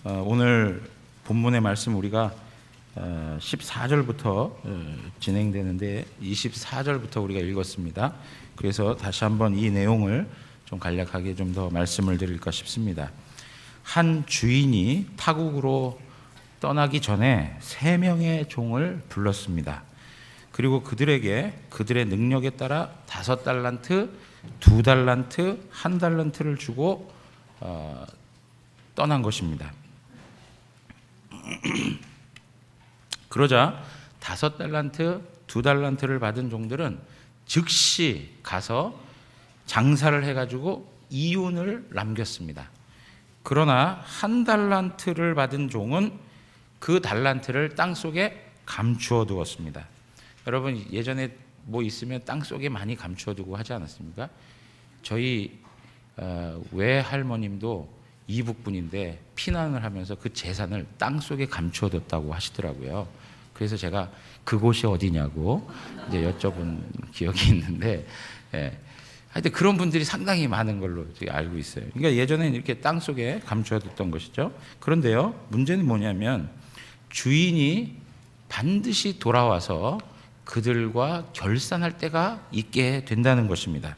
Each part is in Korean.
오늘 본문의 말씀 우리가 14절부터 진행되는데 24절부터 우리가 읽었습니다. 그래서 다시 한번 이 내용을 좀 간략하게 좀 더 말씀을 드릴까 싶습니다. 한 주인이 타국으로 떠나기 전에 3명의 종을 불렀습니다. 그리고 그들에게 그들의 능력에 따라 5달란트, 2달란트, 1달란트를 주고 떠난 것입니다. 그러자 5달란트, 2달란트를 받은 종들은 즉시 가서 장사를 해가지고 이윤을 남겼습니다. 그러나 1달란트를 받은 종은 그 달란트를 땅속에 감추어 두었습니다. 여러분 예전에 뭐 있으면 땅속에 많이 감추어 두고 하지 않았습니까? 저희 외할머님도 이북분인데 피난을 하면서 그 재산을 땅속에 감추어뒀다고 하시더라고요. 그래서 제가 그곳이 어디냐고 이제 여쭤본 기억이 있는데, 하여튼 그런 분들이 상당히 많은 걸로 알고 있어요. 그러니까 예전에는 이렇게 땅속에 감추어뒀던 것이죠. 그런데요, 문제는 뭐냐면 주인이 반드시 돌아와서 그들과 결산할 때가 있게 된다는 것입니다.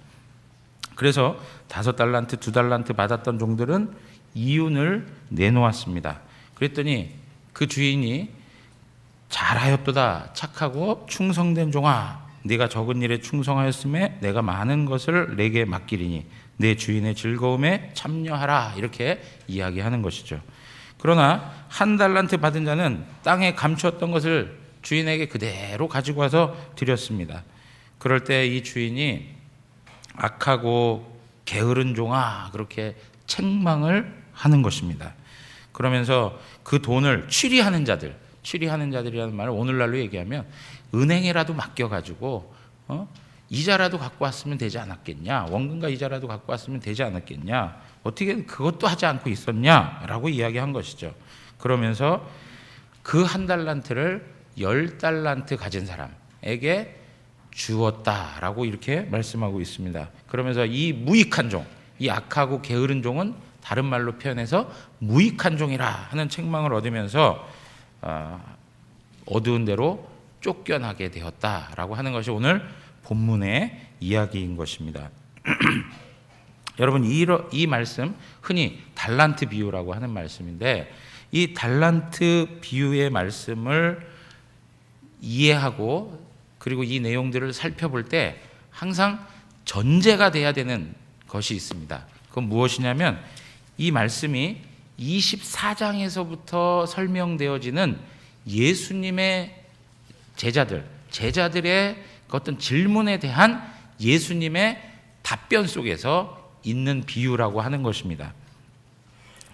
그래서 5달란트, 2달란트 받았던 종들은 이윤을 내놓았습니다. 그랬더니 그 주인이 잘하였도다 착하고 충성된 종아, 네가 적은 일에 충성하였음에 내가 많은 것을 내게 맡기리니 내 주인의 즐거움에 참여하라, 이렇게 이야기하는 것이죠. 그러나 1달란트 받은 자는 땅에 감추었던 것을 주인에게 그대로 가지고 와서 드렸습니다. 그럴 때 이 주인이 악하고 게으른 종아, 그렇게 책망을 하는 것입니다. 그러면서 그 돈을 취리하는 자들이라는 말을 오늘날로 얘기하면 은행에라도 맡겨가지고 이자라도 갖고 왔으면 되지 않았겠냐, 원금과 이자라도 갖고 왔으면 되지 않았겠냐, 어떻게 그것도 하지 않고 있었냐라고 이야기한 것이죠. 그러면서 그 1달란트를 10달란트 가진 사람에게 주었다라고 이렇게 말씀하고 있습니다. 그러면서 이 무익한 종, 이 악하고 게으른 종은 다른 말로 표현해서 무익한 종이라 하는 책망을 얻으면서 어두운 데로 쫓겨나게 되었다라고 하는 것이 오늘 본문의 이야기인 것입니다. 여러분 이 말씀 흔히 달란트 비유라고 하는 말씀인데, 이 달란트 비유의 말씀을 이해하고 그리고 이 내용들을 살펴볼 때 항상 전제가 돼야 되는 것이 있습니다. 그건 무엇이냐면 이 말씀이 24장에서부터 설명되어지는 예수님의 제자들의 어떤 질문에 대한 예수님의 답변 속에서 있는 비유라고 하는 것입니다.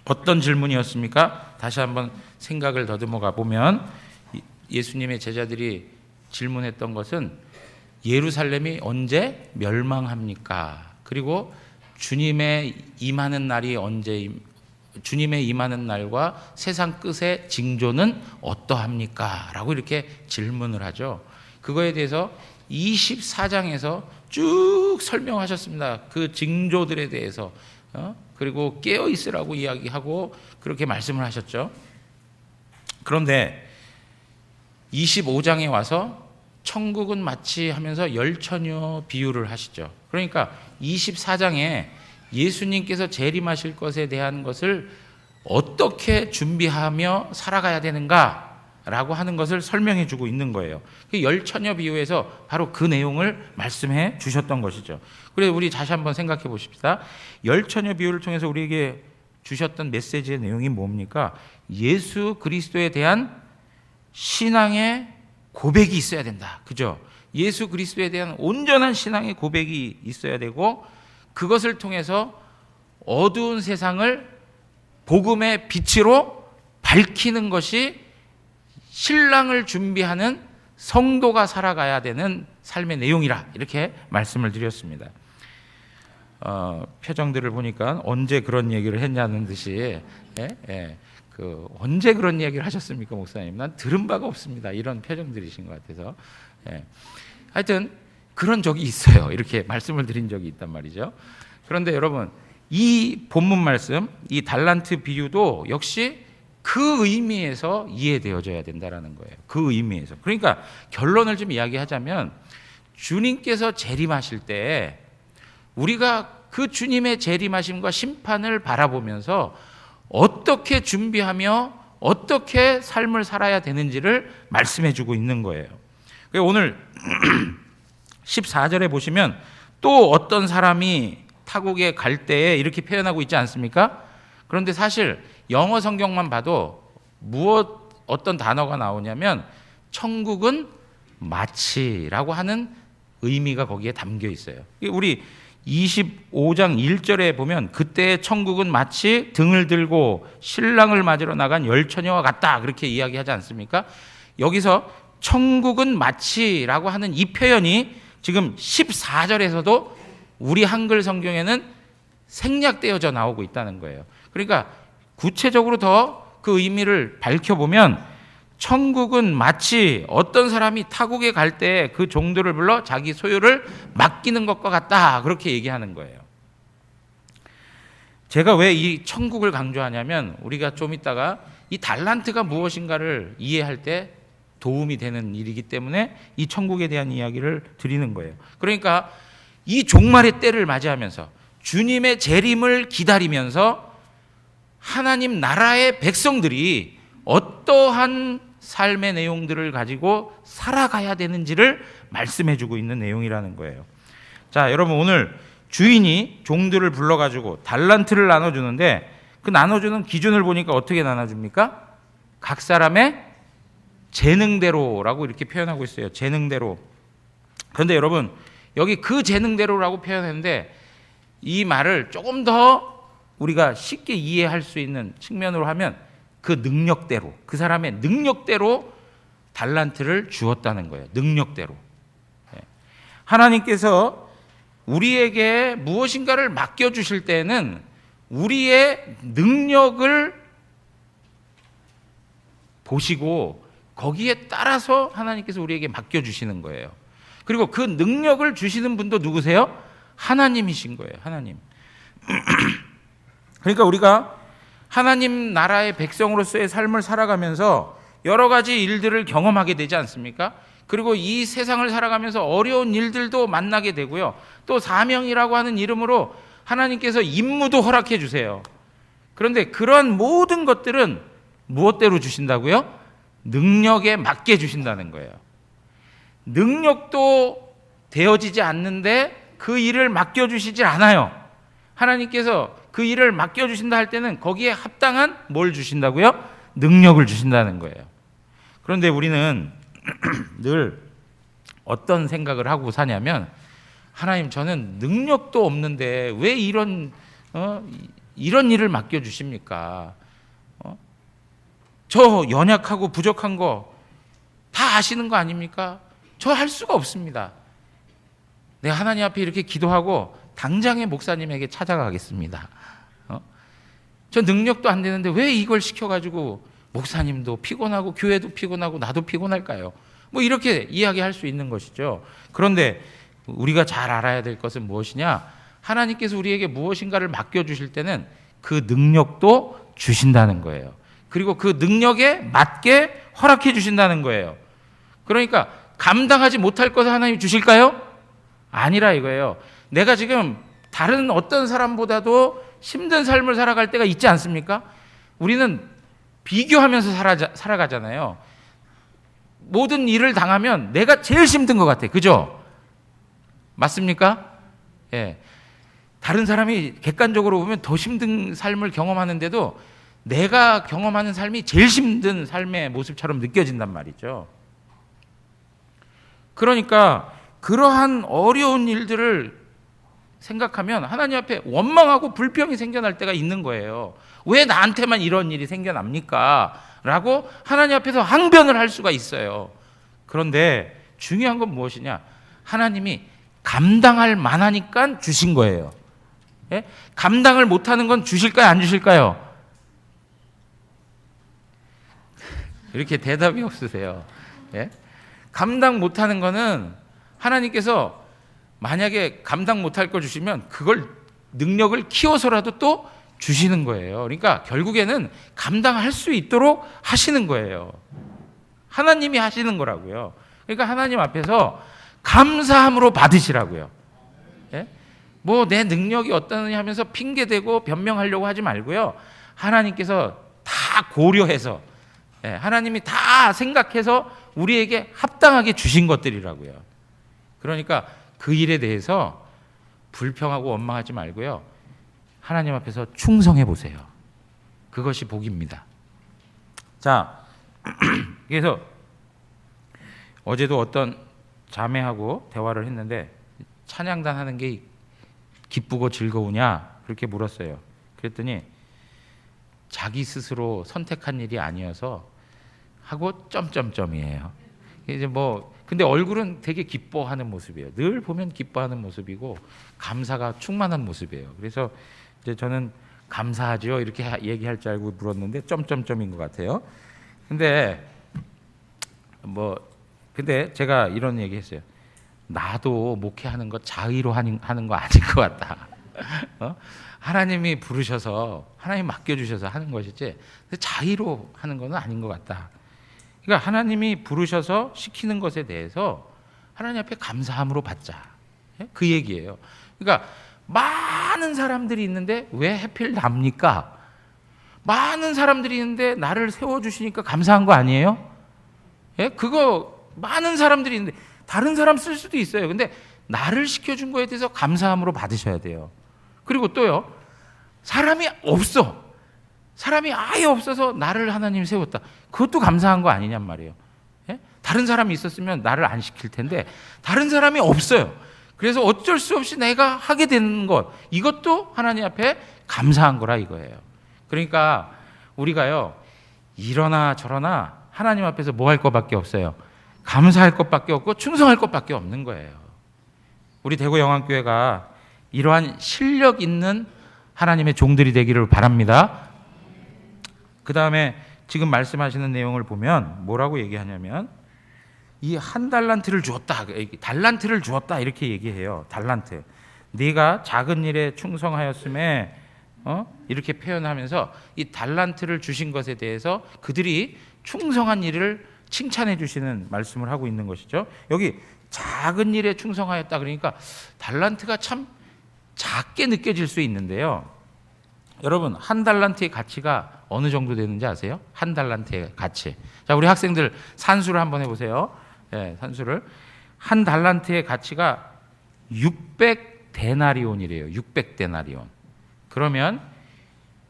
어떤 질문이었습니까? 다시 한번 생각을 더듬어 가보면 예수님의 제자들이 질문했던 것은 예루살렘이 언제 멸망합니까? 그리고 주님의 임하는 날과 세상 끝의 징조는 어떠합니까? 라고 이렇게 질문을 하죠. 그거에 대해서 24장에서 쭉 설명하셨습니다. 그 징조들에 대해서 그리고 깨어 있으라고 이야기하고 그렇게 말씀을 하셨죠. 그런데 25장에 와서 천국은 마치 하면서 열처녀 비유를 하시죠. 그러니까 24장에 예수님께서 재림하실 것에 대한 것을 어떻게 준비하며 살아가야 되는가라고 하는 것을 설명해 주고 있는 거예요. 그 열처녀 비유에서 바로 그 내용을 말씀해 주셨던 것이죠. 그래서 우리 다시 한번 생각해 보십시다. 열처녀 비유를 통해서 우리에게 주셨던 메시지의 내용이 뭡니까? 예수 그리스도에 대한 신앙의 고백이 있어야 된다. 그죠? 예수 그리스도에 대한 온전한 신앙의 고백이 있어야 되고, 그것을 통해서 어두운 세상을 복음의 빛으로 밝히는 것이 신랑을 준비하는 성도가 살아가야 되는 삶의 내용이라, 이렇게 말씀을 드렸습니다. 표정들을 보니까 언제 그런 얘기를 했냐는 듯이 언제 그런 이야기를 하셨습니까, 목사님? 난 들은 바가 없습니다. 이런 표정들이신 것 같아서. 하여튼 그런 적이 있어요. 이렇게 말씀을 드린 적이 있단 말이죠. 그런데 여러분, 이 본문 말씀, 이 달란트 비유도 역시 그 의미에서 이해되어져야 된다라는 거예요. 그 의미에서. 그러니까 결론을 좀 이야기하자면 주님께서 재림하실 때 우리가 그 주님의 재림하심과 심판을 바라보면서 어떻게 준비하며 어떻게 삶을 살아야 되는지를 말씀해 주고 있는 거예요. 오늘 14절에 보시면 또 어떤 사람이 타국에 갈 때에 이렇게 표현하고 있지 않습니까? 그런데 사실 영어 성경만 봐도 어떤 단어가 나오냐면 천국은 마치라고 하는 의미가 거기에 담겨 있어요. 우리 25장 1절에 보면 그때 천국은 마치 등을 들고 신랑을 맞으러 나간 열처녀와 같다 그렇게 이야기하지 않습니까? 여기서 천국은 마치라고 하는 이 표현이 지금 14절에서도 우리 한글 성경에는 생략되어져 나오고 있다는 거예요. 그러니까 구체적으로 더 그 의미를 밝혀보면 천국은 마치 어떤 사람이 타국에 갈 때 그 종들을 불러 자기 소유를 맡기는 것과 같다 그렇게 얘기하는 거예요. 제가 왜 이 천국을 강조하냐면 우리가 좀 이따가 이 달란트가 무엇인가를 이해할 때 도움이 되는 일이기 때문에 이 천국에 대한 이야기를 드리는 거예요. 그러니까 이 종말의 때를 맞이하면서 주님의 재림을 기다리면서 하나님 나라의 백성들이 어떠한 삶의 내용들을 가지고 살아가야 되는지를 말씀해 주고 있는 내용이라는 거예요. 자, 여러분 오늘 주인이 종들을 불러가지고 달란트를 나눠주는데 그 나눠주는 기준을 보니까 어떻게 나눠줍니까? 각 사람의 재능대로라고 이렇게 표현하고 있어요. 재능대로. 그런데 여러분 여기 그 재능대로라고 표현했는데 이 말을 조금 더 우리가 쉽게 이해할 수 있는 측면으로 하면 그 능력대로, 그 사람의 능력대로 달란트를 주었다는 거예요. 능력대로. 하나님께서 우리에게 무엇인가를 맡겨주실 때는 우리의 능력을 보시고 거기에 따라서 하나님께서 우리에게 맡겨주시는 거예요. 그리고 그 능력을 주시는 분도 누구세요? 하나님이신 거예요. 하나님. 그러니까 우리가 하나님 나라의 백성으로서의 삶을 살아가면서 여러 가지 일들을 경험하게 되지 않습니까? 그리고 이 세상을 살아가면서 어려운 일들도 만나게 되고요. 또 사명이라고 하는 이름으로 하나님께서 임무도 허락해 주세요. 그런데 그런 모든 것들은 무엇대로 주신다고요? 능력에 맞게 주신다는 거예요. 능력도 되어지지 않는데 그 일을 맡겨주시지 않아요. 하나님께서 그 일을 맡겨주신다 할 때는 거기에 합당한 뭘 주신다고요? 능력을 주신다는 거예요. 그런데 우리는 늘 어떤 생각을 하고 사냐면 하나님 저는 능력도 없는데 왜 이런 일을 맡겨주십니까? 저 연약하고 부족한 거 다 아시는 거 아닙니까? 저 할 수가 없습니다. 내가 하나님 앞에 이렇게 기도하고 당장의 목사님에게 찾아가겠습니다. 저 능력도 안 되는데 왜 이걸 시켜가지고 목사님도 피곤하고 교회도 피곤하고 나도 피곤할까요? 뭐 이렇게 이야기할 수 있는 것이죠. 그런데 우리가 잘 알아야 될 것은 무엇이냐? 하나님께서 우리에게 무엇인가를 맡겨주실 때는 그 능력도 주신다는 거예요. 그리고 그 능력에 맞게 허락해 주신다는 거예요. 그러니까 감당하지 못할 것을 하나님 주실까요? 아니라 이거예요. 내가 지금 다른 어떤 사람보다도 힘든 삶을 살아갈 때가 있지 않습니까? 우리는 비교하면서 살아가잖아요. 모든 일을 당하면 내가 제일 힘든 것 같아. 그죠? 맞습니까? 예. 다른 사람이 객관적으로 보면 더 힘든 삶을 경험하는데도 내가 경험하는 삶이 제일 힘든 삶의 모습처럼 느껴진단 말이죠. 그러니까 그러한 어려운 일들을 생각하면 하나님 앞에 원망하고 불평이 생겨날 때가 있는 거예요. 왜 나한테만 이런 일이 생겨납니까? 라고 하나님 앞에서 항변을 할 수가 있어요. 그런데 중요한 건 무엇이냐? 하나님이 감당할 만하니까 주신 거예요. 예? 감당을 못하는 건 주실까요? 안 주실까요? 이렇게 대답이 없으세요. 예? 감당 못하는 거는 하나님께서 만약에 감당 못할 거 주시면 그걸 능력을 키워서라도 또 주시는 거예요. 그러니까 결국에는 감당할 수 있도록 하시는 거예요. 하나님이 하시는 거라고요. 그러니까 하나님 앞에서 감사함으로 받으시라고요. 예? 뭐 내 능력이 어떠느냐 하면서 핑계대고 변명하려고 하지 말고요. 하나님께서 다 고려해서, 예, 하나님이 다 생각해서 우리에게 합당하게 주신 것들이라고요. 그러니까 그 일에 대해서 불평하고 원망하지 말고요. 하나님 앞에서 충성해 보세요. 그것이 복입니다. 자, 그래서 어제도 어떤 자매하고 대화를 했는데 찬양단 하는 게 기쁘고 즐거우냐 그렇게 물었어요. 그랬더니 자기 스스로 선택한 일이 아니어서 하고 점점점이에요. 이제 뭐 근데 얼굴은 되게 기뻐하는 모습이에요. 늘 보면 기뻐하는 모습이고 감사가 충만한 모습이에요. 그래서 이제 저는 감사하죠 이렇게 얘기할 줄 알고 물었는데 점점점인 것 같아요. 근데 제가 이런 얘기했어요. 나도 목회하는 거 자의로 하는 거 아닌 것 같다. 하나님이 부르셔서 하나님 맡겨주셔서 하는 것이지 자의로 하는 건 아닌 것 같다. 그러니까 하나님이 부르셔서 시키는 것에 대해서 하나님 앞에 감사함으로 받자. 그 얘기예요. 그러니까 많은 사람들이 있는데 왜 하필 납니까? 많은 사람들이 있는데 나를 세워주시니까 감사한 거 아니에요? 예? 그거 많은 사람들이 있는데 다른 사람 쓸 수도 있어요. 근데 나를 시켜준 거에 대해서 감사함으로 받으셔야 돼요. 그리고 또요, 사람이 없어. 사람이 아예 없어서 나를 하나님 세웠다. 그것도 감사한 거 아니냔 말이에요. 예? 다른 사람이 있었으면 나를 안 시킬 텐데 다른 사람이 없어요. 그래서 어쩔 수 없이 내가 하게 되는 것, 이것도 하나님 앞에 감사한 거라 이거예요. 그러니까 우리가요, 이러나 저러나 하나님 앞에서 뭐 할 것밖에 없어요. 감사할 것밖에 없고 충성할 것밖에 없는 거예요. 우리 대구영안교회가 이러한 실력 있는 하나님의 종들이 되기를 바랍니다. 그 다음에 지금 말씀하시는 내용을 보면 뭐라고 얘기하냐면 이 한 달란트를 주었다, 달란트를 주었다 이렇게 얘기해요. 달란트. 네가 작은 일에 충성하였음에 이렇게 표현하면서 이 달란트를 주신 것에 대해서 그들이 충성한 일을 칭찬해 주시는 말씀을 하고 있는 것이죠. 여기 작은 일에 충성하였다 그러니까 달란트가 참 작게 느껴질 수 있는데요. 여러분, 한 달란트의 가치가 어느 정도 되는지 아세요? 한 달란트의 가치. 자, 우리 학생들 산수를 한번 해보세요. 네, 산수를. 한 달란트의 가치가 600데나리온이래요. 600데나리온. 그러면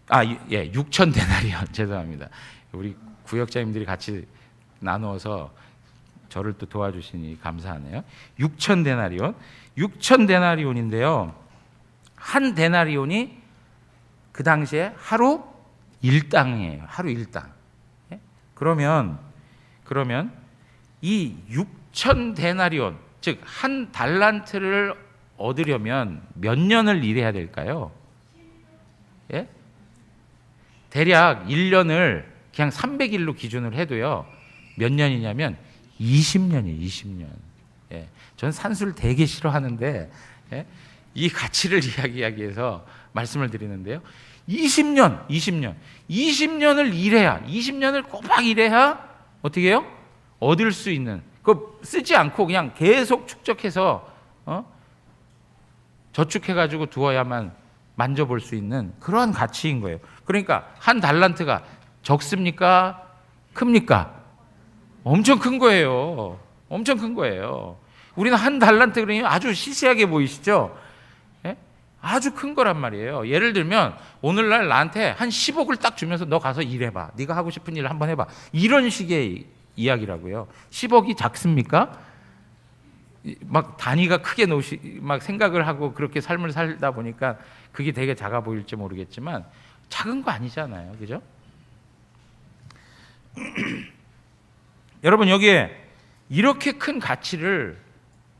6,000데나리온. 죄송합니다. 우리 구역자님들이 같이 나누어서 저를 또 도와주시니 감사하네요. 6,000데나리온. 6,000데나리온인데요. 한 데나리온이 그 당시에 하루 일당이에요. 하루 일당. 그러면 이 6,000데나리온, 즉 한 달란트를 얻으려면 몇 년을 일해야 될까요? 예? 대략 1년을 그냥 300일로 기준을 해도요. 몇 년이냐면 20년이에요. 20년. 예. 전 산수를 되게 싫어하는데 예? 이 가치를 이야기하기 위해서 말씀을 드리는데요. 20년을 일해야, 20년을 꼬박 일해야 어떻게 해요? 얻을 수 있는, 그거 쓰지 않고 그냥 계속 축적해서 저축해가지고 두어야만 만져볼 수 있는 그러한 가치인 거예요. 그러니까 한 달란트가 적습니까? 큽니까? 엄청 큰 거예요. 엄청 큰 거예요. 우리는 한 달란트 그러면 아주 시시하게 보이시죠? 예? 아주 큰 거란 말이에요. 예를 들면 오늘날 나한테 한 10억을 딱 주면서 너 가서 일해봐. 네가 하고 싶은 일을 한번 해봐. 이런 식의 이야기라고요. 10억이 작습니까? 막 단위가 크게 막 생각을 하고 그렇게 삶을 살다 보니까 그게 되게 작아 보일지 모르겠지만 작은 거 아니잖아요. 그죠? 여러분, 여기에 이렇게 큰 가치를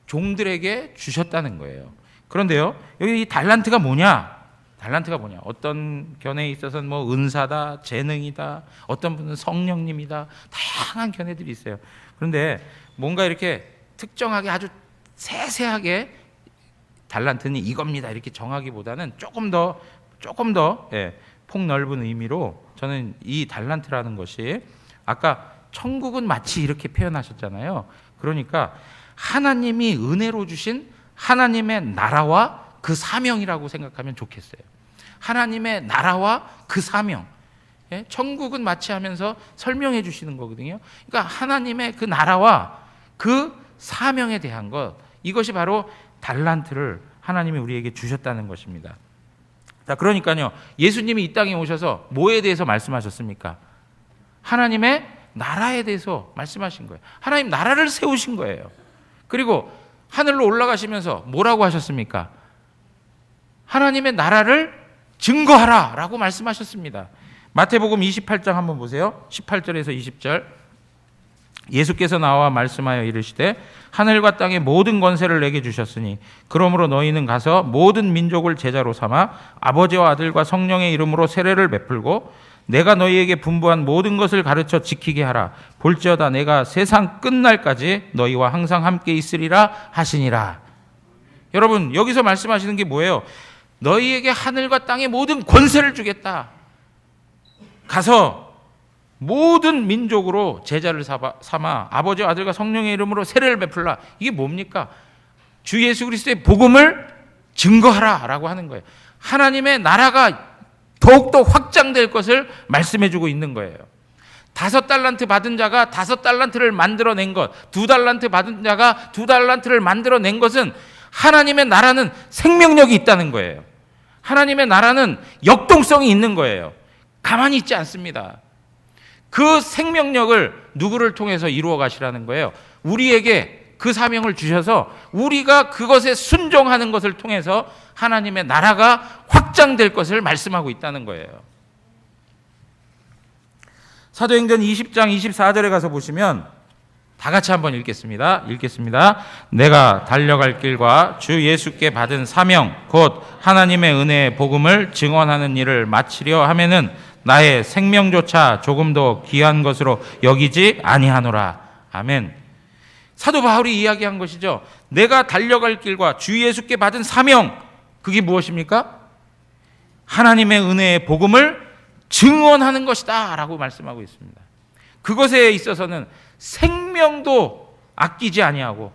종들에게 주셨다는 거예요. 그런데요, 여기 이 달란트가 뭐냐? 달란트가 뭐냐? 어떤 견해에 있어서는 뭐 은사다, 재능이다, 어떤 분은 성령님이다, 다양한 견해들이 있어요. 그런데 뭔가 이렇게 특정하게 아주 세세하게 달란트는 이겁니다 이렇게 정하기보다는 조금 더 조금 더 폭넓은 의미로 저는 이 달란트라는 것이 아까 천국은 마치 이렇게 표현하셨잖아요. 그러니까 하나님이 은혜로 주신 하나님의 나라와 그 사명이라고 생각하면 좋겠어요. 하나님의 나라와 그 사명. 천국은 마치 하면서 설명해 주시는 거거든요. 그러니까 하나님의 그 나라와 그 사명에 대한 것, 이것이 바로 달란트를 하나님이 우리에게 주셨다는 것입니다. 자, 그러니까요, 예수님이 이 땅에 오셔서 뭐에 대해서 말씀하셨습니까? 하나님의 나라에 대해서 말씀하신 거예요. 하나님 나라를 세우신 거예요. 그리고 하늘로 올라가시면서 뭐라고 하셨습니까? 하나님의 나라를 증거하라 라고 말씀하셨습니다. 마태복음 28장 한번 보세요. 18절에서 20절. 예수께서 나와 말씀하여 이르시되 하늘과 땅의 모든 권세를 내게 주셨으니 그러므로 너희는 가서 모든 민족을 제자로 삼아 아버지와 아들과 성령의 이름으로 세례를 베풀고 내가 너희에게 분부한 모든 것을 가르쳐 지키게 하라. 볼지어다 내가 세상 끝날까지 너희와 항상 함께 있으리라 하시니라. 여러분, 여기서 말씀하시는 게 뭐예요? 너희에게 하늘과 땅의 모든 권세를 주겠다. 가서 모든 민족으로 제자를 삼아 아버지와 아들과 성령의 이름으로 세례를 베풀라. 이게 뭡니까? 주 예수 그리스도의 복음을 증거하라 라고 하는 거예요. 하나님의 나라가 더욱더 확장될 것을 말씀해 주고 있는 거예요. 5달란트 받은 자가 5달란트를 만들어낸 것, 2달란트 받은 자가 2달란트를 만들어낸 것은 하나님의 나라는 생명력이 있다는 거예요. 하나님의 나라는 역동성이 있는 거예요. 가만히 있지 않습니다. 그 생명력을 누구를 통해서 이루어 가시라는 거예요? 우리에게 그 사명을 주셔서 우리가 그것에 순종하는 것을 통해서 하나님의 나라가 확장될 것을 말씀하고 있다는 거예요. 사도행전 20장 24절에 가서 보시면 다 같이 한번 읽겠습니다. 내가 달려갈 길과 주 예수께 받은 사명 곧 하나님의 은혜의 복음을 증언하는 일을 마치려 하면은 나의 생명조차 조금도 귀한 것으로 여기지 아니하노라. 아멘. 사도 바울이 이야기한 것이죠. 내가 달려갈 길과 주 예수께 받은 사명, 그게 무엇입니까? 하나님의 은혜의 복음을 증언하는 것이다 라고 말씀하고 있습니다. 그것에 있어서는 생명도 아끼지 아니하고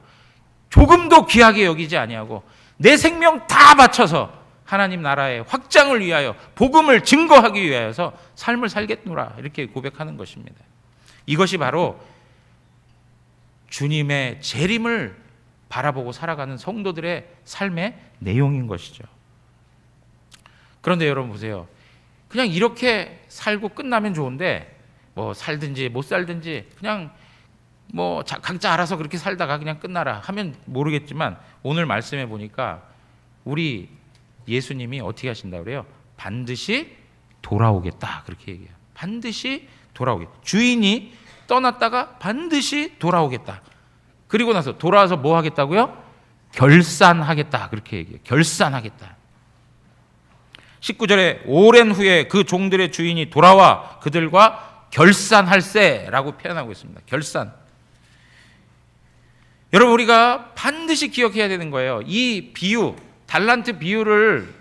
조금도 귀하게 여기지 아니하고 내 생명 다 바쳐서 하나님 나라의 확장을 위하여 복음을 증거하기 위하여서 삶을 살겠노라 이렇게 고백하는 것입니다. 이것이 바로 주님의 재림을 바라보고 살아가는 성도들의 삶의 내용인 것이죠. 그런데 여러분 보세요. 그냥 이렇게 살고 끝나면 좋은데 뭐 살든지 못 살든지 그냥 뭐 각자 알아서 그렇게 살다가 그냥 끝나라 하면 모르겠지만 오늘 말씀해 보니까 우리 예수님이 어떻게 하신다고 그래요? 반드시 돌아오겠다 그렇게 얘기해요. 반드시 돌아오겠다. 주인이 떠났다가 반드시 돌아오겠다. 그리고 나서 돌아와서 뭐 하겠다고요? 결산하겠다 그렇게 얘기해요. 결산하겠다. 19절에 오랜 후에 그 종들의 주인이 돌아와 그들과 결산할세라고 표현하고 있습니다. 결산. 여러분 우리가 반드시 기억해야 되는 거예요. 이 비유, 달란트 비유를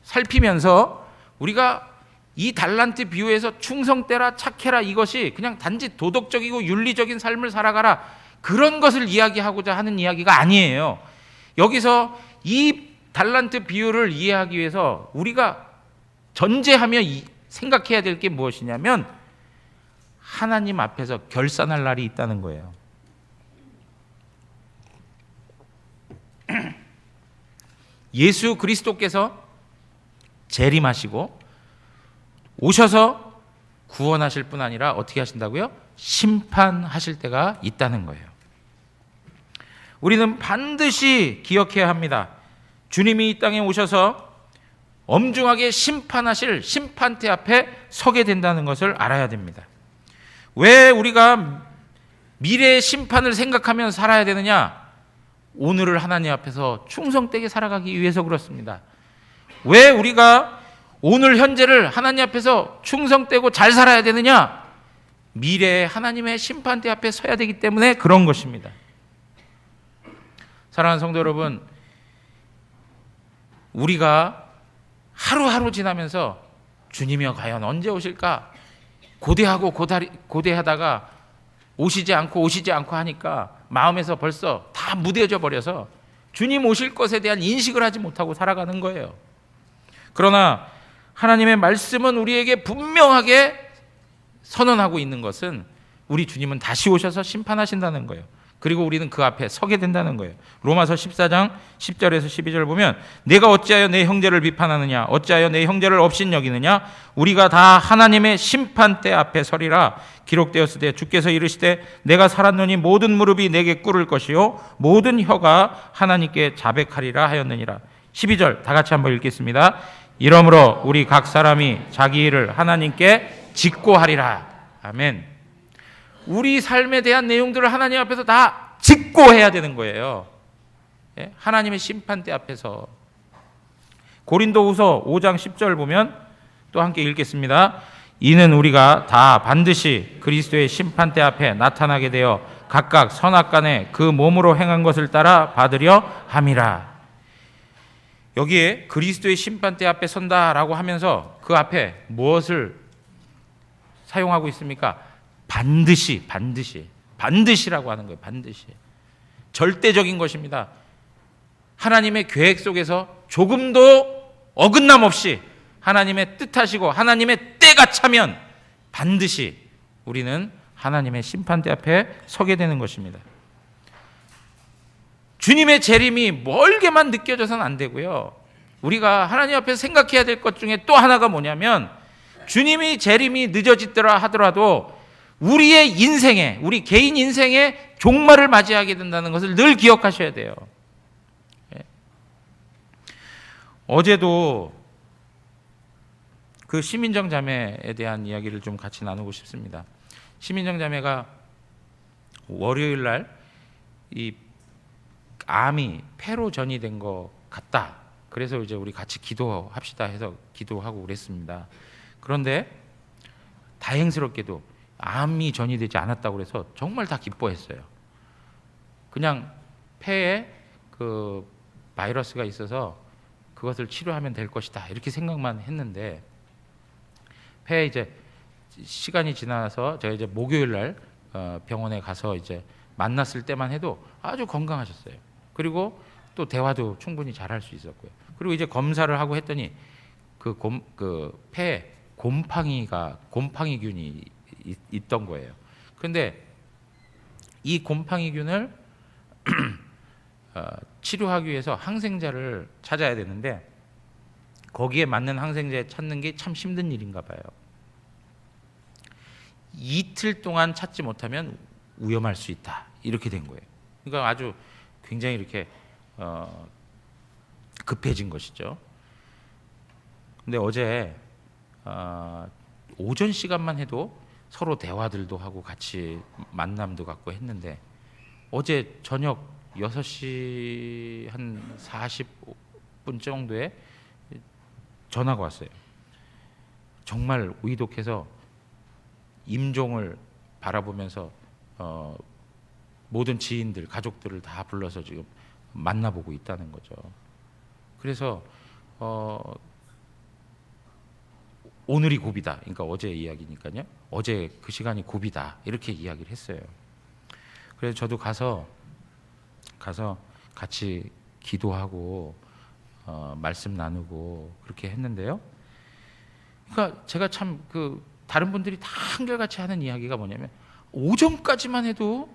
살피면서 우리가 이 달란트 비유에서 충성되라 착해라 이것이 그냥 단지 도덕적이고 윤리적인 삶을 살아가라 그런 것을 이야기하고자 하는 이야기가 아니에요. 여기서 이 달란트 비유를 이해하기 위해서 우리가 전제하며 생각해야 될 게 무엇이냐면 하나님 앞에서 결산할 날이 있다는 거예요. 예수 그리스도께서 재림하시고 오셔서 구원하실 뿐 아니라 어떻게 하신다고요? 심판하실 때가 있다는 거예요. 우리는 반드시 기억해야 합니다. 주님이 이 땅에 오셔서 엄중하게 심판하실 심판대 앞에 서게 된다는 것을 알아야 됩니다. 왜 우리가 미래의 심판을 생각하면 살아야 되느냐? 오늘을 하나님 앞에서 충성되게 살아가기 위해서 그렇습니다. 왜 우리가 오늘 현재를 하나님 앞에서 충성되고 잘 살아야 되느냐? 미래의 하나님의 심판대 앞에 서야 되기 때문에 그런 것입니다. 사랑하는 성도 여러분, 우리가 하루하루 지나면서 주님이여 과연 언제 오실까 고대하다가 오시지 않고 하니까 마음에서 벌써 다 무뎌져 버려서 주님 오실 것에 대한 인식을 하지 못하고 살아가는 거예요. 그러나 하나님의 말씀은 우리에게 분명하게 선언하고 있는 것은 우리 주님은 다시 오셔서 심판하신다는 거예요. 그리고 우리는 그 앞에 서게 된다는 거예요. 로마서 14장 10절에서 12절 보면 내가 어찌하여 내 형제를 비판하느냐 어찌하여 내 형제를 업신 여기느냐 우리가 다 하나님의 심판대 앞에 서리라. 기록되었으되 주께서 이르시되 내가 살았노니 모든 무릎이 내게 꿇을 것이요 모든 혀가 하나님께 자백하리라 하였느니라. 12절 다 같이 한번 읽겠습니다. 이러므로 우리 각 사람이 자기 일을 하나님께 직고하리라. 아멘. 우리 삶에 대한 내용들을 하나님 앞에서 다 직고해야 되는 거예요. 하나님의 심판대 앞에서. 고린도후서 5장 10절 보면 또 함께 읽겠습니다. 이는 우리가 다 반드시 그리스도의 심판대 앞에 나타나게 되어 각각 선악간에 그 몸으로 행한 것을 따라 받으려 함이라. 여기에 그리스도의 심판대 앞에 선다라고 하면서 그 앞에 무엇을 사용하고 있습니까? 반드시라고 하는 거예요. 반드시. 절대적인 것입니다. 하나님의 계획 속에서 조금도 어긋남 없이 하나님의 뜻하시고 하나님의 때가 차면 반드시 우리는 하나님의 심판대 앞에 서게 되는 것입니다. 주님의 재림이 멀게만 느껴져서는 안 되고요. 우리가 하나님 앞에서 생각해야 될 것 중에 또 하나가 뭐냐면 주님이 재림이 늦어지더라 하더라도 우리의 인생에, 우리 개인 인생에 종말을 맞이하게 된다는 것을 늘 기억하셔야 돼요. 어제도 그 심인정 자매에 대한 이야기를 좀 같이 나누고 싶습니다. 심인정 자매가 월요일 날 이 암이 폐로 전이된 것 같다. 그래서 이제 우리 같이 기도합시다 해서 기도하고 그랬습니다. 그런데 다행스럽게도 암이 전이되지 않았다고 그래서 정말 다 기뻐했어요. 그냥 폐에 그 바이러스가 있어서 그것을 치료하면 될 것이다 이렇게 생각만 했는데 폐에 이제 시간이 지나서 제가 이제 목요일 날 병원에 가서 이제 만났을 때만 해도 아주 건강하셨어요. 그리고 또 대화도 충분히 잘할 수 있었고요. 그리고 이제 검사를 하고 했더니 그 폐에 곰팡이균이 있던 거예요. 그런데 이 곰팡이균을 치료하기 위해서 항생제를 찾아야 되는데 거기에 맞는 항생제 찾는 게 참 힘든 일인가 봐요. 이틀 동안 찾지 못하면 위험할 수 있다 이렇게 된 거예요. 그러니까 아주 굉장히 이렇게 급해진 것이죠. 근데 어제 오전 시간만 해도 서로 대화들도 하고 같이 만남도 갖고 했는데 어제 저녁 6시 한 40분 정도에 전화가 왔어요. 정말 의독해서 임종을 바라보면서 모든 지인들, 가족들을 다 불러서 지금 만나보고 있다는 거죠. 그래서 오늘이 고비다. 그러니까 어제 이야기니까요. 어제 그 시간이 고비다. 이렇게 이야기를 했어요. 그래서 저도 가서 같이 기도하고 말씀 나누고 그렇게 했는데요. 그러니까 제가 참 다른 분들이 다 한결같이 하는 이야기가 뭐냐면 오전까지만 해도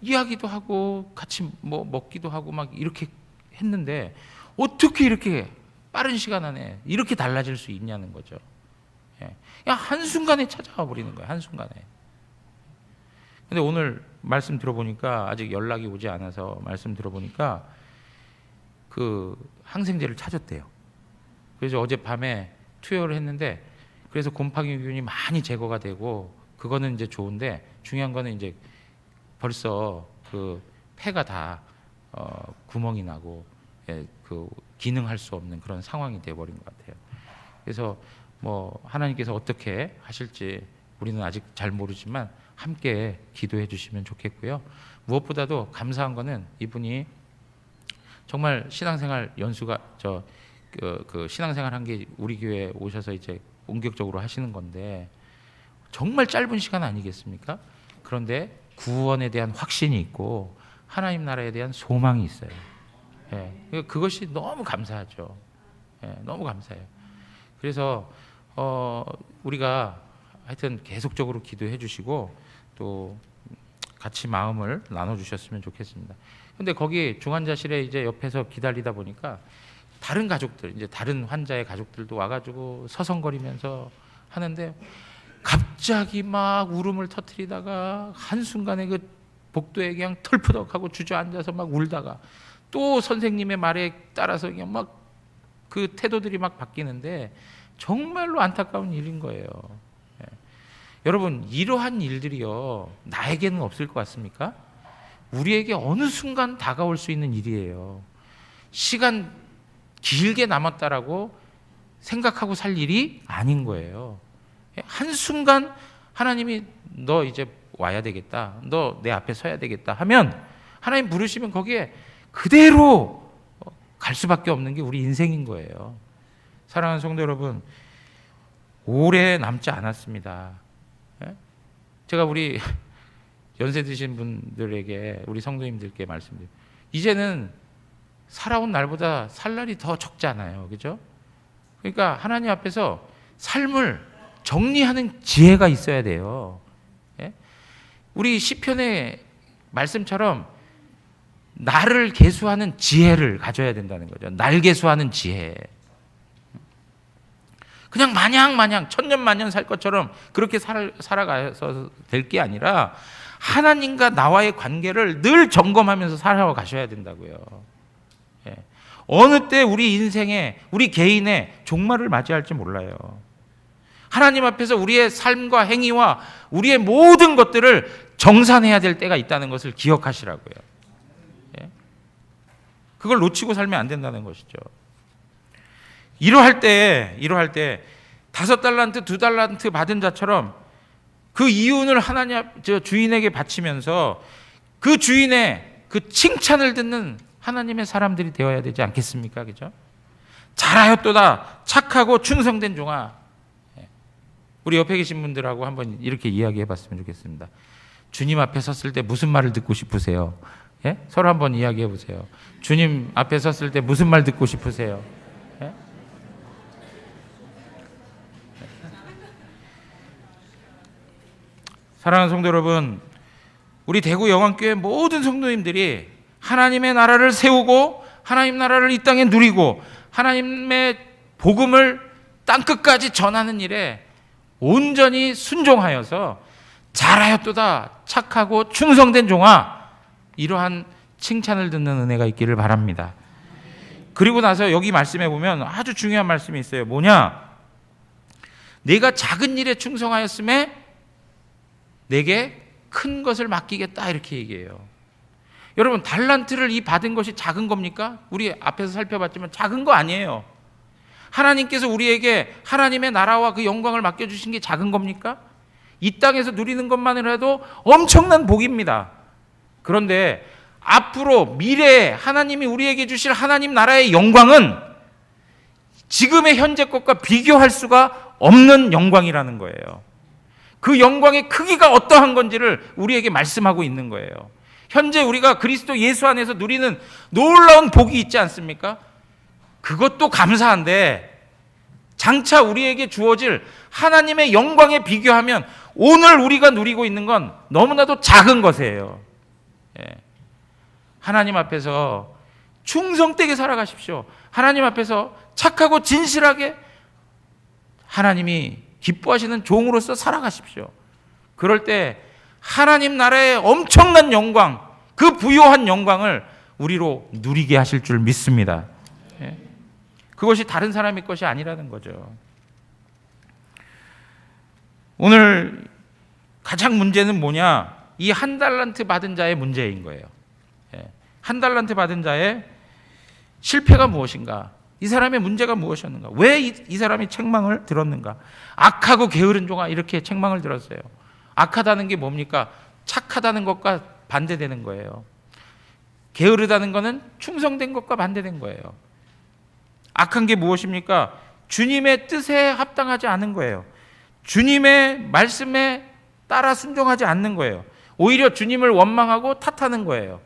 이야기도 하고 같이 뭐 먹기도 하고 막 이렇게 했는데 어떻게 이렇게 빠른 시간 안에 이렇게 달라질 수 있냐는 거죠. 그냥 한순간에 찾아와 버리는 거예요. 한순간에. 근데 오늘 말씀 들어보니까 아직 연락이 오지 않아서 말씀 들어보니까 그 항생제를 찾았대요. 그래서 어젯밤에 투여를 했는데 그래서 곰팡이균이 많이 제거가 되고 그거는 이제 좋은데 중요한 거는 이제 벌써 그 폐가 다 구멍이 나고 그 기능할 수 없는 그런 상황이 돼버린 것 같아요. 그래서 뭐 하나님께서 어떻게 하실지 우리는 아직 잘 모르지만 함께 기도해 주시면 좋겠고요. 무엇보다도 감사한 거는 이분이 정말 신앙생활 연수가 그 신앙생활 한 게 우리 교회에 오셔서 이제 본격적으로 하시는 건데 정말 짧은 시간 아니겠습니까? 그런데 구원에 대한 확신이 있고 하나님 나라에 대한 소망이 있어요. 예, 그것이 너무 감사하죠. 예, 너무 감사해요. 그래서 우리가 하여튼 계속적으로 기도해 주시고 또 같이 마음을 나눠 주셨으면 좋겠습니다. 근데 거기 중환자실에 이제 옆에서 기다리다 보니까 다른 가족들, 이제 다른 환자의 가족들도 와가지고 서성거리면서 하는데 갑자기 막 울음을 터뜨리다가 한순간에 그 복도에 그냥 털푸덕하고 주저앉아서 막 울다가 또 선생님의 말에 따라서 그냥 막 그 태도들이 막 바뀌는데 정말로 안타까운 일인 거예요. 예. 여러분, 이러한 일들이요 나에게는 없을 것 같습니까? 우리에게 어느 순간 다가올 수 있는 일이에요. 시간 길게 남았다라고 생각하고 살 일이 아닌 거예요. 한순간 하나님이 너 이제 와야 되겠다, 너 내 앞에 서야 되겠다 하면 하나님 부르시면 거기에 그대로 갈 수밖에 없는 게 우리 인생인 거예요. 사랑하는 성도 여러분, 오래 남지 않았습니다. 제가 우리 연세 드신 분들에게, 우리 성도님들께 말씀드려요. 이제는 살아온 날보다 살 날이 더 적잖아요. 그죠? 그러니까 하나님 앞에서 삶을 정리하는 지혜가 있어야 돼요. 우리 시편의 말씀처럼 나를 계수하는 지혜를 가져야 된다는 거죠. 날 계수하는 지혜. 그냥 마냥 천년만년 살 것처럼 그렇게 살아가서 될 게 아니라 하나님과 나와의 관계를 늘 점검하면서 살아가셔야 된다고요. 어느 때 우리 인생에, 우리 개인의 종말을 맞이할지 몰라요. 하나님 앞에서 우리의 삶과 행위와 우리의 모든 것들을 정산해야 될 때가 있다는 것을 기억하시라고요. 그걸 놓치고 살면 안 된다는 것이죠. 이러할 때 5달란트, 2달란트 받은 자처럼 그 이윤을 하나님 주인에게 바치면서 그 주인의 그 칭찬을 듣는 하나님의 사람들이 되어야 되지 않겠습니까? 그죠? 잘하였도다 착하고 충성된 종아. 우리 옆에 계신 분들하고 한번 이렇게 이야기해 봤으면 좋겠습니다. 주님 앞에 섰을 때 무슨 말을 듣고 싶으세요? 예? 서로 한번 이야기해 보세요. 주님 앞에 섰을 때 무슨 말 듣고 싶으세요? 예? 사랑하는 성도 여러분, 우리 대구 영안교회 모든 성도님들이 하나님의 나라를 세우고 하나님 나라를 이 땅에 누리고 하나님의 복음을 땅끝까지 전하는 일에 온전히 순종하여서 잘하였도다 착하고 충성된 종아, 이러한 칭찬을 듣는 은혜가 있기를 바랍니다. 그리고 나서 여기 말씀해 보면 아주 중요한 말씀이 있어요. 뭐냐? 내가 작은 일에 충성하였음에 내게 큰 것을 맡기겠다, 이렇게 얘기해요. 여러분, 달란트를 이 받은 것이 작은 겁니까? 우리 앞에서 살펴봤지만 작은 거 아니에요. 하나님께서 우리에게 하나님의 나라와 그 영광을 맡겨주신 게 작은 겁니까? 이 땅에서 누리는 것만이라도 엄청난 복입니다. 그런데 앞으로 미래에 하나님이 우리에게 주실 하나님 나라의 영광은 지금의 현재 것과 비교할 수가 없는 영광이라는 거예요. 그 영광의 크기가 어떠한 건지를 우리에게 말씀하고 있는 거예요. 현재 우리가 그리스도 예수 안에서 누리는 놀라운 복이 있지 않습니까? 그것도 감사한데 장차 우리에게 주어질 하나님의 영광에 비교하면 오늘 우리가 누리고 있는 건 너무나도 작은 것이에요. 하나님 앞에서 충성되게 살아가십시오. 하나님 앞에서 착하고 진실하게 하나님이 기뻐하시는 종으로서 살아가십시오. 그럴 때 하나님 나라의 엄청난 영광, 그 부요한 영광을 우리로 누리게 하실 줄 믿습니다. 그것이 다른 사람의 것이 아니라는 거죠. 오늘 가장 문제는 뭐냐? 이 1달란트 받은 자의 문제인 거예요. 1달란트 받은 자의 실패가 무엇인가? 이 사람의 문제가 무엇이었는가? 왜 이 사람이 책망을 들었는가? 악하고 게으른 종아, 이렇게 책망을 들었어요. 악하다는 게 뭡니까? 착하다는 것과 반대되는 거예요. 게으르다는 것은 충성된 것과 반대된 거예요. 악한 게 무엇입니까? 주님의 뜻에 합당하지 않은 거예요. 주님의 말씀에 따라 순종하지 않는 거예요. 오히려 주님을 원망하고 탓하는 거예요.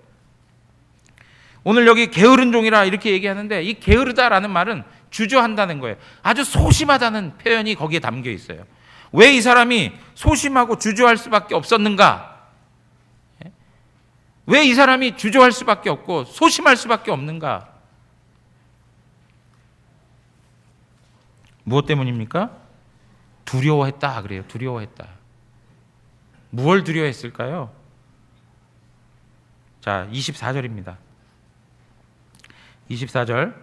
오늘 여기 게으른 종이라 이렇게 얘기하는데, 이 게으르다라는 말은 주저한다는 거예요. 아주 소심하다는 표현이 거기에 담겨 있어요. 왜 이 사람이 소심하고 주저할 수밖에 없었는가? 왜 이 사람이 주저할 수밖에 없고 소심할 수밖에 없는가? 무엇 때문입니까? 두려워했다 그래요. 두려워했다. 무엇을 두려워했을까요? 자, 24절입니다. 24절,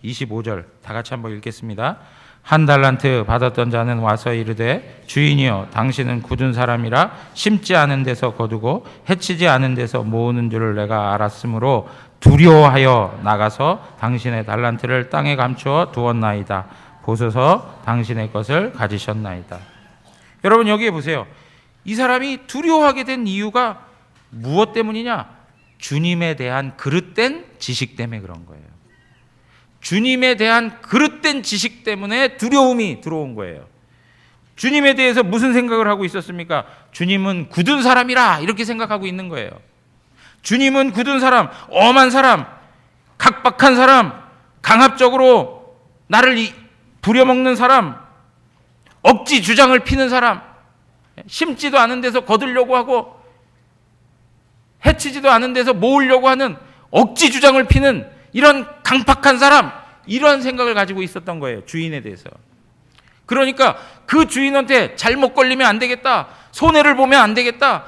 25절 다 같이 한번 읽겠습니다. 한 달란트 받았던 자는 와서 이르되 주인이여 당신은 굳은 사람이라 심지 않은 데서 거두고 해치지 않은 데서 모으는 줄을 내가 알았으므로 두려워하여 나가서 당신의 달란트를 땅에 감추어 두었나이다. 보소서 당신의 것을 가지셨나이다. 여러분 여기에 보세요. 이 사람이 두려워하게 된 이유가 무엇 때문이냐? 주님에 대한 그릇된 지식 때문에 그런 거예요. 주님에 대한 그릇된 지식 때문에 두려움이 들어온 거예요. 주님에 대해서 무슨 생각을 하고 있었습니까? 주님은 굳은 사람이라 이렇게 생각하고 있는 거예요. 주님은 굳은 사람, 엄한 사람, 각박한 사람, 강압적으로 나를 부려먹는 사람, 억지 주장을 피는 사람, 심지도 않은 데서 거두려고 하고 해치지도 않은 데서 모으려고 하는 억지 주장을 피는 이런 강팍한 사람, 이런 생각을 가지고 있었던 거예요. 주인에 대해서. 그러니까 그 주인한테 잘못 걸리면 안 되겠다, 손해를 보면 안 되겠다,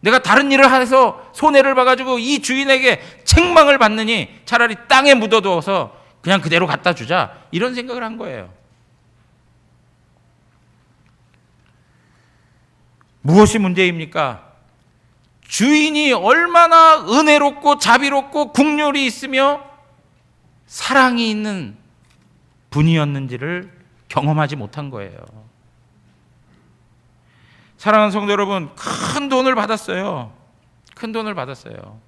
내가 다른 일을 해서 손해를 봐가지고 이 주인에게 책망을 받느니 차라리 땅에 묻어두어서 그냥 그대로 갖다 주자, 이런 생각을 한 거예요. 무엇이 문제입니까? 주인이 얼마나 은혜롭고 자비롭고 긍휼이 있으며 사랑이 있는 분이었는지를 경험하지 못한 거예요. 사랑하는 성도 여러분, 큰 돈을 받았어요. 큰 돈을 받았어요.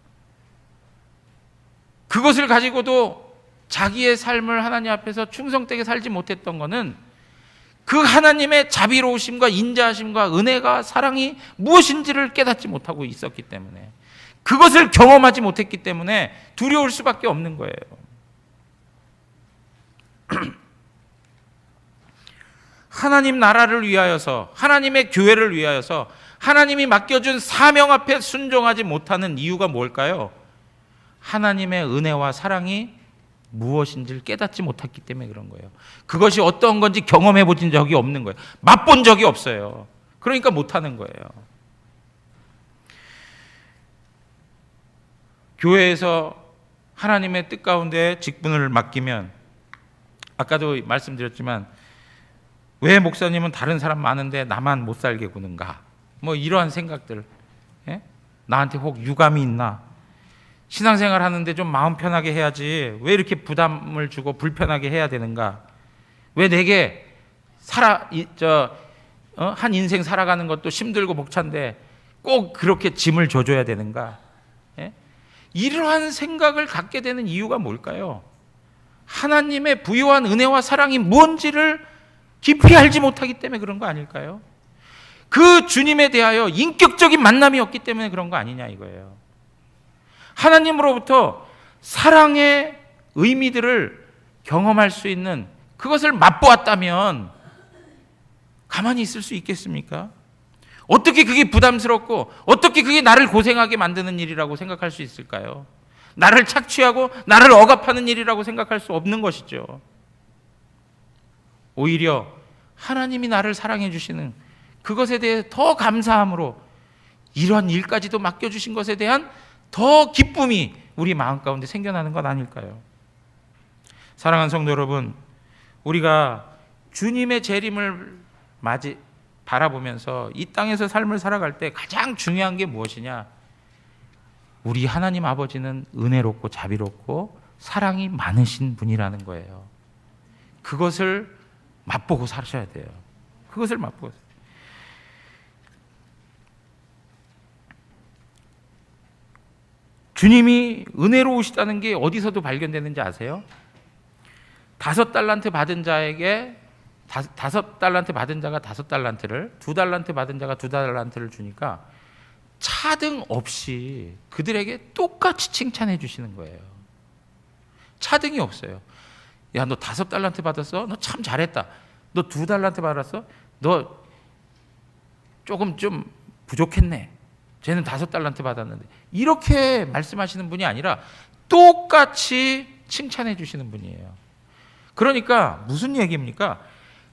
그것을 가지고도 자기의 삶을 하나님 앞에서 충성되게 살지 못했던 것은 그 하나님의 자비로우심과 인자하심과 은혜가 사랑이 무엇인지를 깨닫지 못하고 있었기 때문에, 그것을 경험하지 못했기 때문에 두려울 수밖에 없는 거예요. 하나님 나라를 위하여서, 하나님의 교회를 위하여서 하나님이 맡겨준 사명 앞에 순종하지 못하는 이유가 뭘까요? 하나님의 은혜와 사랑이 무엇인지를 깨닫지 못했기 때문에 그런 거예요. 그것이 어떤 건지 경험해 본 적이 없는 거예요. 맛본 적이 없어요. 그러니까 못하는 거예요. 교회에서 하나님의 뜻 가운데 직분을 맡기면, 아까도 말씀드렸지만 왜 목사님은 다른 사람 많은데 나만 못 살게 구는가, 뭐 이러한 생각들, 예? 나한테 혹 유감이 있나, 신앙생활 하는데 좀 마음 편하게 해야지 왜 이렇게 부담을 주고 불편하게 해야 되는가, 왜 내게 한 인생 살아가는 것도 힘들고 벅찬데 꼭 그렇게 짐을 져줘야 되는가, 예? 이러한 생각을 갖게 되는 이유가 뭘까요? 하나님의 부유한 은혜와 사랑이 뭔지를 깊이 알지 못하기 때문에 그런 거 아닐까요? 그 주님에 대하여 인격적인 만남이 없기 때문에 그런 거 아니냐 이거예요. 하나님으로부터 사랑의 의미들을 경험할 수 있는 그것을 맛보았다면 가만히 있을 수 있겠습니까? 어떻게 그게 부담스럽고 어떻게 그게 나를 고생하게 만드는 일이라고 생각할 수 있을까요? 나를 착취하고 나를 억압하는 일이라고 생각할 수 없는 것이죠. 오히려 하나님이 나를 사랑해 주시는 그것에 대해 더 감사함으로 이런 일까지도 맡겨주신 것에 대한 더 기쁨이 우리 마음 가운데 생겨나는 것 아닐까요? 사랑하는 성도 여러분, 우리가 주님의 재림을 바라보면서 이 땅에서 삶을 살아갈 때 가장 중요한 게 무엇이냐? 우리 하나님 아버지는 은혜롭고 자비롭고 사랑이 많으신 분이라는 거예요. 그것을 맛보고 사셔야 돼요. 그것을 맛보고. 주님이 은혜로우시다는 게 어디서도 발견되는지 아세요? 5달란트 받은 자에게 5달란트 받은 자가 5달란트를, 2달란트 받은 자가 2달란트를 주니까 차등 없이 그들에게 똑같이 칭찬해 주시는 거예요. 차등이 없어요. 야, 너 5달란트 받았어? 너 참 잘했다. 너 2달란트 받았어? 너 조금 좀 부족했네. 쟤는 5달란트 받았는데. 이렇게 말씀하시는 분이 아니라 똑같이 칭찬해 주시는 분이에요. 그러니까 무슨 얘기입니까?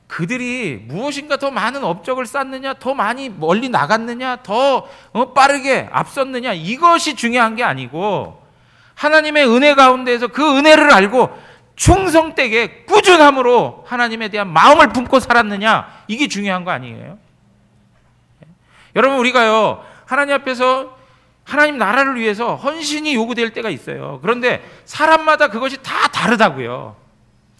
그들이 무엇인가 더 많은 업적을 쌓느냐, 더 많이 멀리 나갔느냐, 더 빠르게 앞섰느냐, 이것이 중요한 게 아니고 하나님의 은혜 가운데에서 그 은혜를 알고 충성되게 꾸준함으로 하나님에 대한 마음을 품고 살았느냐, 이게 중요한 거 아니에요? 여러분, 우리가요 하나님 앞에서 하나님 나라를 위해서 헌신이 요구될 때가 있어요. 그런데 사람마다 그것이 다 다르다고요.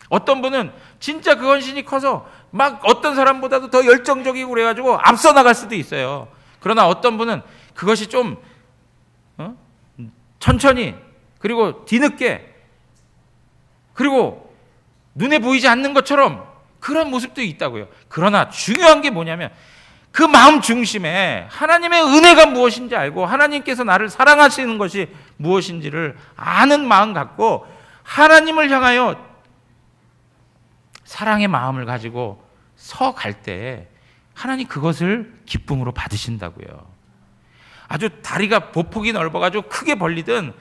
어떤 분은 진짜 그 헌신이 커서 막 어떤 사람보다도 더 열정적이고 그래가지고 앞서 나갈 수도 있어요. 그러나 어떤 분은 그것이 좀 천천히, 그리고 뒤늦게, 그리고 눈에 보이지 않는 것처럼 그런 모습도 있다고요. 그러나 중요한 게 뭐냐면 그 마음 중심에 하나님의 은혜가 무엇인지 알고 하나님께서 나를 사랑하시는 것이 무엇인지를 아는 마음 갖고 하나님을 향하여 사랑의 마음을 가지고 서갈 때 하나님 그것을 기쁨으로 받으신다고요. 아주 다리가 보폭이 넓어가지고 크게 벌리든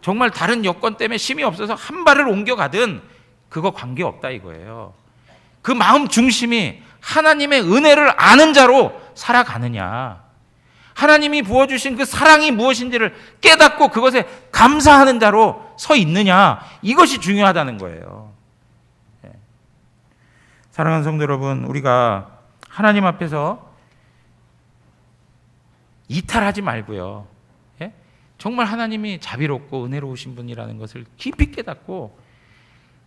정말 다른 여건 때문에 힘이 없어서 한 발을 옮겨가든 그거 관계없다 이거예요. 그 마음 중심이 하나님의 은혜를 아는 자로 살아가느냐, 하나님이 부어주신 그 사랑이 무엇인지를 깨닫고 그것에 감사하는 자로 서 있느냐, 이것이 중요하다는 거예요. 사랑하는 성도 여러분, 우리가 하나님 앞에서 이탈하지 말고요, 정말 하나님이 자비롭고 은혜로우신 분이라는 것을 깊이 깨닫고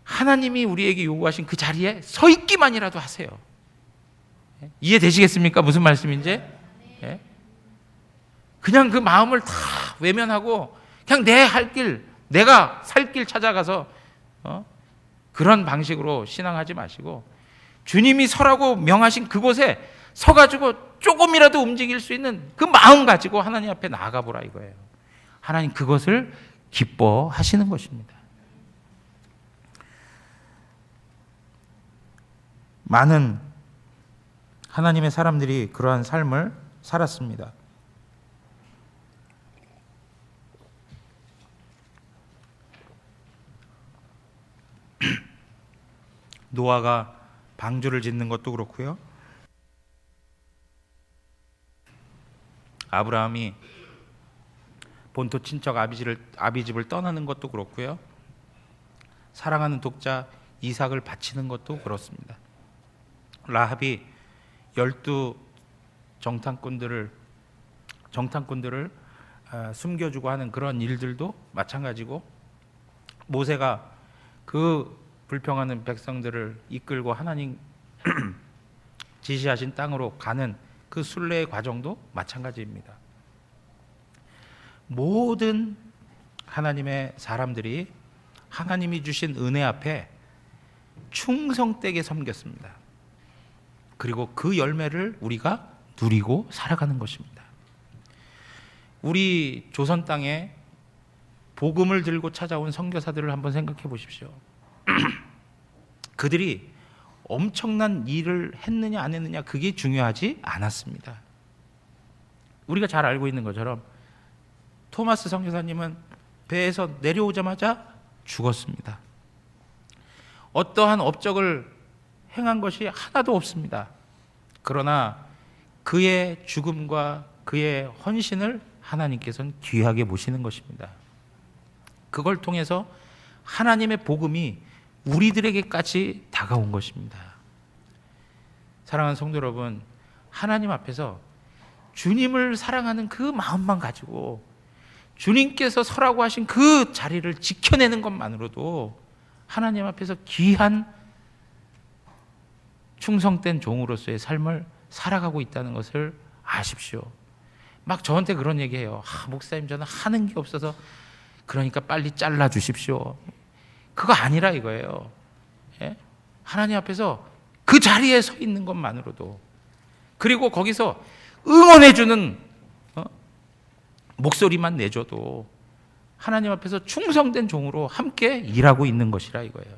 하나님이 우리에게 요구하신 그 자리에 서 있기만이라도 하세요. 이해되시겠습니까? 무슨 말씀인지? 그냥 그 마음을 다 외면하고 그냥 내 할 길, 내가 살 길 찾아가서 그런 방식으로 신앙하지 마시고 주님이 서라고 명하신 그곳에 서가지고 조금이라도 움직일 수 있는 그 마음 가지고 하나님 앞에 나아가 보라 이거예요. 하나님 그것을 기뻐하시는 것입니다. 많은 하나님의 사람들이 그러한 삶을 살았습니다. 노아가 방주를 짓는 것도 그렇고요, 아브라함이 본토 친척 아비집을 떠나는 것도 그렇고요, 사랑하는 독자 이삭을 바치는 것도 그렇습니다. 라합이 12 정탐꾼들을 숨겨주고 하는 그런 일들도 마찬가지고, 모세가 그 불평하는 백성들을 이끌고 하나님 지시하신 땅으로 가는 그 순례의 과정도 마찬가지입니다. 모든 하나님의 사람들이 하나님이 주신 은혜 앞에 충성되게 섬겼습니다. 그리고 그 열매를 우리가 누리고 살아가는 것입니다. 우리 조선 땅에 복음을 들고 찾아온 선교사들을 한번 생각해 보십시오. 그들이 엄청난 일을 했느냐 안 했느냐 그게 중요하지 않았습니다. 우리가 잘 알고 있는 것처럼 토마스 선교사님은 배에서 내려오자마자 죽었습니다. 어떠한 업적을 행한 것이 하나도 없습니다. 그러나 그의 죽음과 그의 헌신을 하나님께서는 귀하게 보시는 것입니다. 그걸 통해서 하나님의 복음이 우리들에게까지 다가온 것입니다. 사랑하는 성도 여러분, 하나님 앞에서 주님을 사랑하는 그 마음만 가지고 주님께서 서라고 하신 그 자리를 지켜내는 것만으로도 하나님 앞에서 귀한 충성된 종으로서의 삶을 살아가고 있다는 것을 아십시오. 막 저한테 그런 얘기해요. 목사님, 저는 하는 게 없어서 그러니까 빨리 잘라 주십시오. 그거 아니라 이거예요. 예? 하나님 앞에서 그 자리에 서 있는 것만으로도, 그리고 거기서 응원해주는 목소리만 내줘도 하나님 앞에서 충성된 종으로 함께 일하고 있는 것이라 이거예요.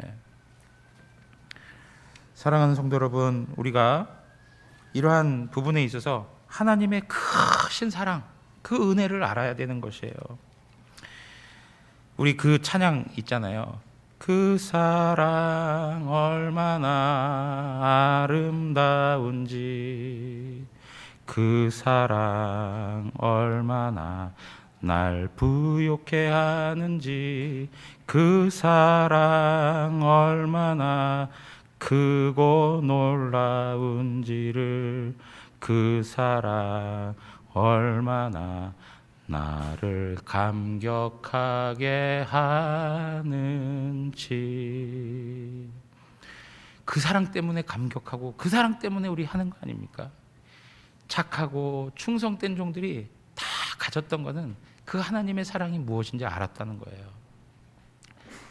예. 사랑하는 성도 여러분, 우리가 이러한 부분에 있어서 하나님의 크신 사랑, 그 은혜를 알아야 되는 것이에요. 우리 그 찬양 있잖아요. 그 사랑 얼마나 아름다운지, 그 사랑 얼마나 날 부욕해 하는지, 그 사랑 얼마나 크고 놀라운지를, 그 사랑 얼마나 나를 감격하게 하는지. 그 사랑 때문에 감격하고 그 사랑 때문에 우리 하는 거 아닙니까? 착하고 충성된 종들이 다 가졌던 거는 그 하나님의 사랑이 무엇인지 알았다는 거예요.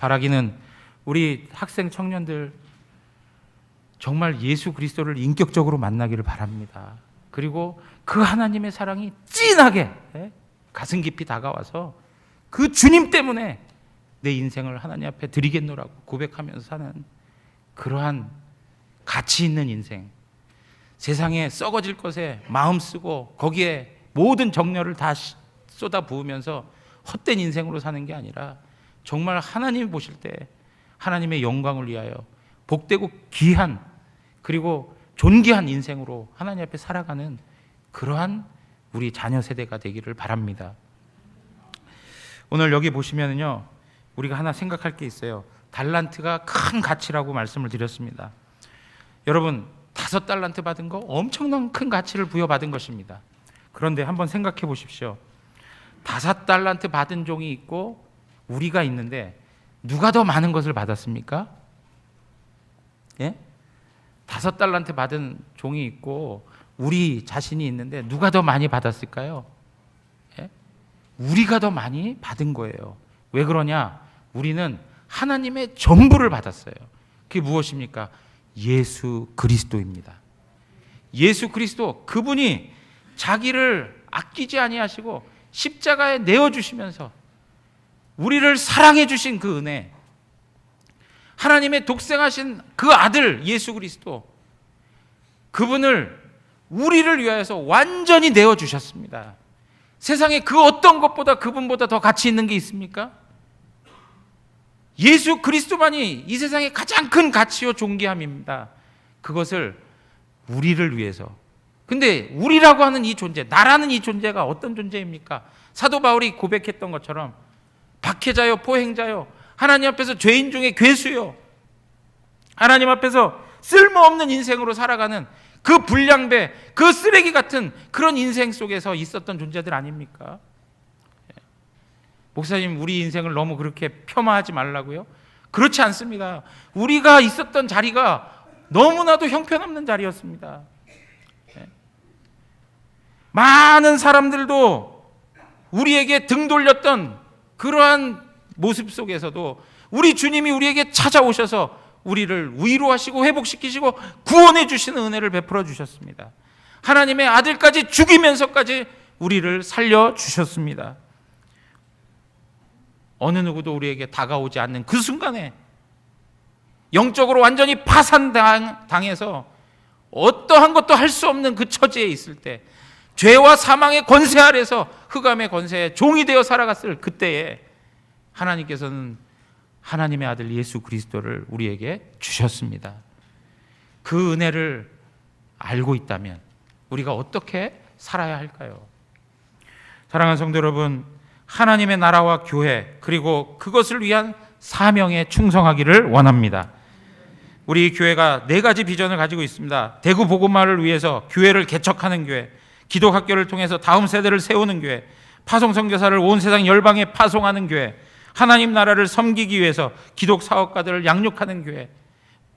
바라기는 우리 학생 청년들 정말 예수 그리스도를 인격적으로 만나기를 바랍니다. 그리고 그 하나님의 사랑이 진하게 가슴 깊이 다가와서 그 주님 때문에 내 인생을 하나님 앞에 드리겠노라고 고백하면서 사는 그러한 가치 있는 인생, 세상에 썩어질 것에 마음 쓰고 거기에 모든 정열을 다 쏟아 부으면서 헛된 인생으로 사는 게 아니라 정말 하나님이 보실 때 하나님의 영광을 위하여 복되고 귀한, 그리고 존귀한 인생으로 하나님 앞에 살아가는 그러한 우리 자녀 세대가 되기를 바랍니다. 오늘 여기 보시면은요, 우리가 하나 생각할 게 있어요. 달란트가 큰 가치라고 말씀을 드렸습니다. 여러분, 5달란트 받은 거 엄청난 큰 가치를 부여받은 것입니다. 그런데 한번 생각해 보십시오. 5달란트 받은 종이 있고 우리가 있는데 누가 더 많은 것을 받았습니까? 예? 5달란트 받은 종이 있고 우리 자신이 있는데 누가 더 많이 받았을까요? 예? 우리가 더 많이 받은 거예요. 왜 그러냐? 우리는 하나님의 전부를 받았어요. 그게 무엇입니까? 예수 그리스도입니다. 예수 그리스도, 그분이 자기를 아끼지 아니하시고 십자가에 내어주시면서 우리를 사랑해 주신 그 은혜, 하나님의 독생하신 그 아들 예수 그리스도, 그분을 우리를 위하여서 완전히 내어주셨습니다. 세상에 그 어떤 것보다 그분보다 더 가치 있는 게 있습니까? 예수 그리스도만이 이 세상의 가장 큰 가치요 존귀함입니다. 그것을 우리를 위해서. 근데 우리라고 하는 이 존재, 나라는 이 존재가 어떤 존재입니까? 사도 바울이 고백했던 것처럼 박해자요, 포행자요, 하나님 앞에서 죄인 중에 괴수요, 하나님 앞에서 쓸모없는 인생으로 살아가는 그 불량배, 그 쓰레기 같은 그런 인생 속에서 있었던 존재들 아닙니까? 목사님, 우리 인생을 너무 그렇게 폄하하지 말라고요? 그렇지 않습니다. 우리가 있었던 자리가 너무나도 형편없는 자리였습니다. 많은 사람들도 우리에게 등 돌렸던 그러한 모습 속에서도 우리 주님이 우리에게 찾아오셔서 우리를 위로하시고 회복시키시고 구원해 주시는 은혜를 베풀어 주셨습니다. 하나님의 아들까지 죽이면서까지 우리를 살려주셨습니다. 어느 누구도 우리에게 다가오지 않는 그 순간에 영적으로 완전히 파산당해서 어떠한 것도 할 수 없는 그 처지에 있을 때, 죄와 사망의 권세 아래서 흑암의 권세에 종이 되어 살아갔을 그때에 하나님께서는 하나님의 아들 예수 그리스도를 우리에게 주셨습니다. 그 은혜를 알고 있다면 우리가 어떻게 살아야 할까요? 사랑하는 성도 여러분, 하나님의 나라와 교회, 그리고 그것을 위한 사명에 충성하기를 원합니다. 우리 교회가 4가지 비전을 가지고 있습니다. 대구 복음화를 위해서 교회를 개척하는 교회, 기독학교를 통해서 다음 세대를 세우는 교회, 파송선교사를 온 세상 열방에 파송하는 교회, 하나님 나라를 섬기기 위해서 기독 사업가들을 양육하는 교회.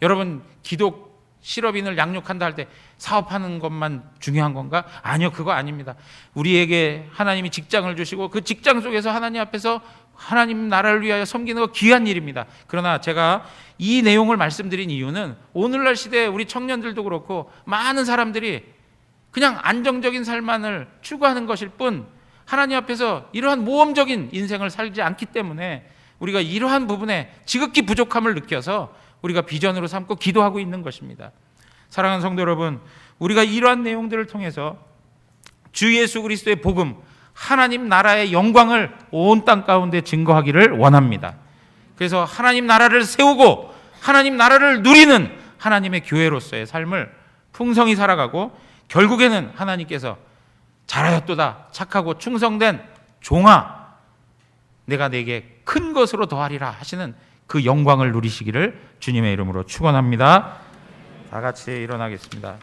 여러분, 기독 실업인을 양육한다 할 때 사업하는 것만 중요한 건가? 아니요, 그거 아닙니다. 우리에게 하나님이 직장을 주시고 그 직장 속에서 하나님 앞에서 하나님 나라를 위하여 섬기는 거 귀한 일입니다. 그러나 제가 이 내용을 말씀드린 이유는 오늘날 시대에 우리 청년들도 그렇고 많은 사람들이 그냥 안정적인 삶만을 추구하는 것일 뿐 하나님 앞에서 이러한 모험적인 인생을 살지 않기 때문에 우리가 이러한 부분에 지극히 부족함을 느껴서 우리가 비전으로 삼고 기도하고 있는 것입니다. 사랑하는 성도 여러분, 우리가 이러한 내용들을 통해서 주 예수 그리스도의 복음, 하나님 나라의 영광을 온 땅 가운데 증거하기를 원합니다. 그래서 하나님 나라를 세우고 하나님 나라를 누리는 하나님의 교회로서의 삶을 풍성히 살아가고 결국에는 하나님께서 잘하였도다 착하고 충성된 종아 내가 네게 큰 것으로 더하리라 하시는 그 영광을 누리시기를 주님의 이름으로 축원합니다. 다 같이 일어나겠습니다.